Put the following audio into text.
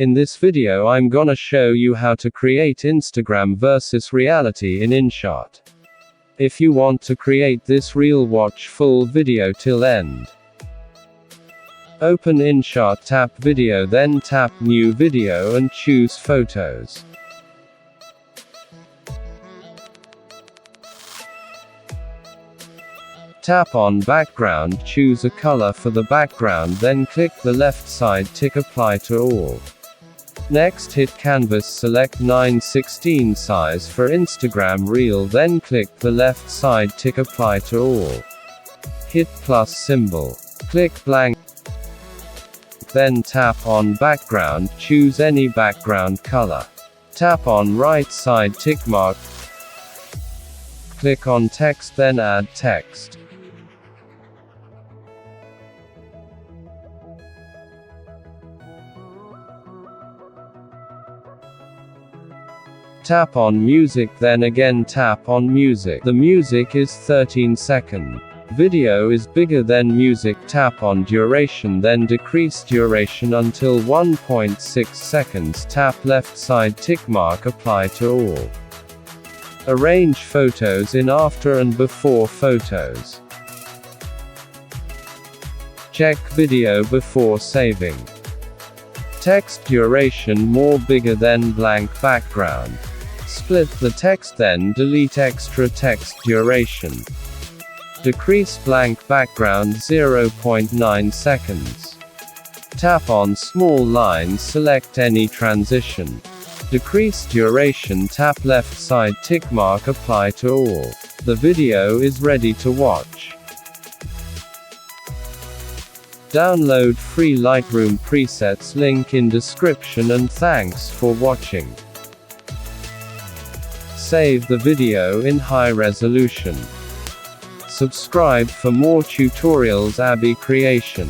In this video I'm gonna show you how to create Instagram versus reality in Inshot. If you want to create this reel, watch full video till end. Open Inshot, tap video, then tap new video and choose photos. Tap on background, choose a color for the background, then click the left side tick apply to all. Next hit canvas, select 9:16 size for Instagram reel, then click the left side tick apply to all. Hit plus symbol. Click blank. Then tap on background, choose any background color. Tap on right side tick mark. Click on text, then add text. Tap on music, then again tap on music. The music is 13 seconds. Video is bigger than music. Tap on duration, then decrease duration until 1.6 seconds. Tap left side tick mark, apply to all. Arrange photos in after and before photos. Check video before saving. Text duration more bigger than blank background. Split the text, then delete extra text duration. Decrease blank background 0.9 seconds. Tap on small lines, select any transition. Decrease duration, tap left side tick mark, apply to all. The video is ready to watch. Download free Lightroom presets, link in description, and thanks for watching. Save the video in high resolution. Subscribe for more tutorials. ABHI creation.